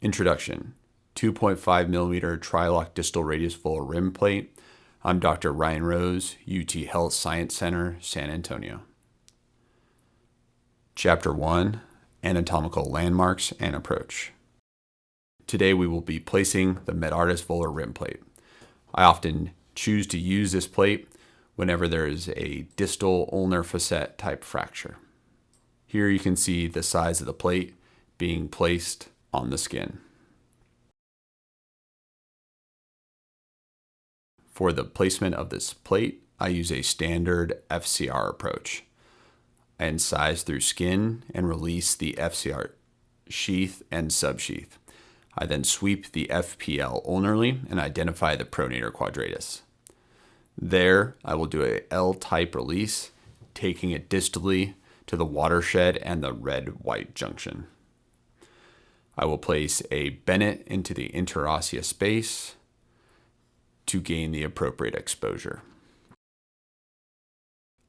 Introduction: 2.5 millimeter TriLock distal radius volar rim plate. I'm Dr. Ryan Rose, UT Health Science Center, San Antonio. Chapter 1: Anatomical Landmarks and Approach. Today we will be placing the Medartis volar rim plate. I often choose to use this plate whenever there is a distal ulnar facet type fracture. Here you can see the size of the plate being placed on the skin. For the placement of this plate, I use a standard FCR approach. I incise through skin and release the FCR sheath and subsheath. I then sweep the FPL ulnarly and identify the pronator quadratus. There, I will do a L-type release, taking it distally to the watershed and the red-white junction. I will place a Bennett into the interosseous space to gain the appropriate exposure.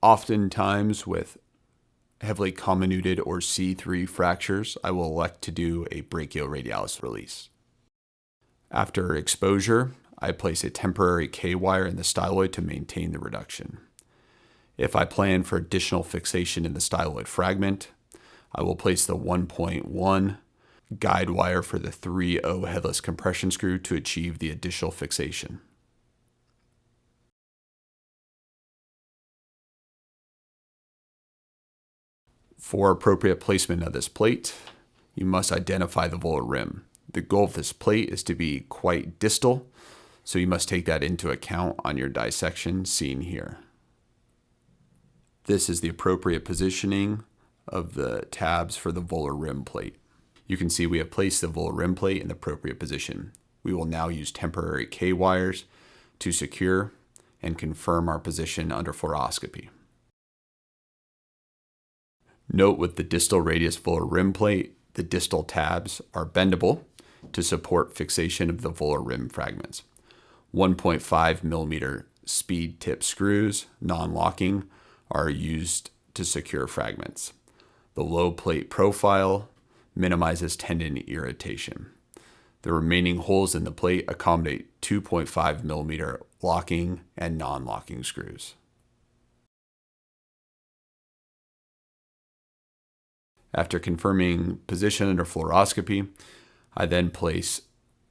Oftentimes with heavily comminuted or C3 fractures, I will elect to do a brachioradialis release. After exposure, I place a temporary K-wire in the styloid to maintain the reduction. If I plan for additional fixation in the styloid fragment, I will place the 1.1 guide wire for the 3/0 headless compression screw to achieve the additional fixation. For appropriate placement of this plate, you must identify the volar rim. The goal of this plate is to be quite distal, so you must take that into account on your dissection seen here. This is the appropriate positioning of the tabs for the volar rim plate. You can see we have placed the volar rim plate in the appropriate position. We will now use temporary K-wires to secure and confirm our position under fluoroscopy. Note with the distal radius volar rim plate, the distal tabs are bendable to support fixation of the volar rim fragments. 1.5 millimeter speed tip screws, non-locking, are used to secure fragments. The low plate profile minimizes tendon irritation. The remaining holes in the plate accommodate 2.5 millimeter locking and non-locking screws. After confirming position under fluoroscopy, I then place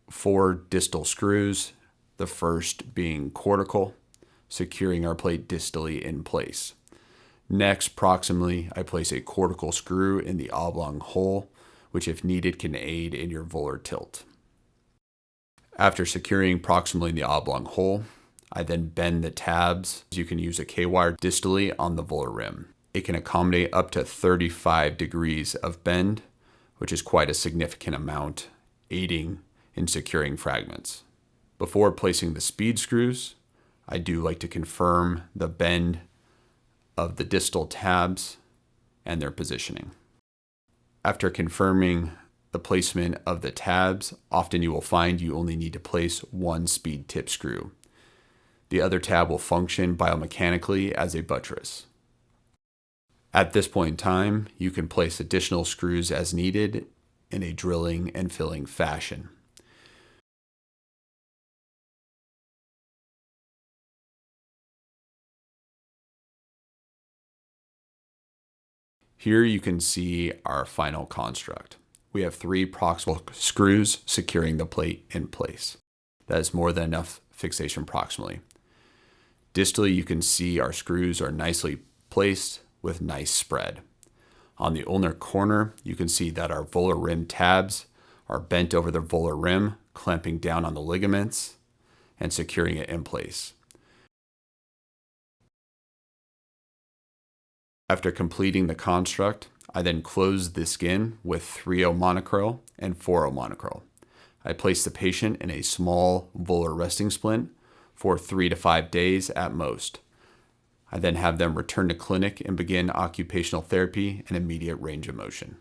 4 distal screws, the first being cortical, securing our plate distally in place. Next, proximally, I place a cortical screw in the oblong hole, which if needed can aid in your volar tilt. After securing proximally in the oblong hole, I then bend the tabs. You can use a K-wire distally on the volar rim. It can accommodate up to 35 degrees of bend, which is quite a significant amount, aiding in securing fragments. Before placing the speed screws, I do like to confirm the bend of the distal tabs and their positioning. After confirming the placement of the tabs, often you will find you only need to place 1 speed tip screw. The other tab will function biomechanically as a buttress. At this point in time, you can place additional screws as needed in a drilling and filling fashion. Here you can see our final construct. We have 3 proximal screws securing the plate in place. That is more than enough fixation proximally. Distally, you can see our screws are nicely placed with nice spread. On the ulnar corner, you can see that our volar rim tabs are bent over the volar rim, clamping down on the ligaments and securing it in place. After completing the construct, I then close the skin with 3/0 monocurl and 4/0 monocurl. I place the patient in a small volar resting splint for 3 to 5 days at most. I then have them return to clinic and begin occupational therapy and immediate range of motion.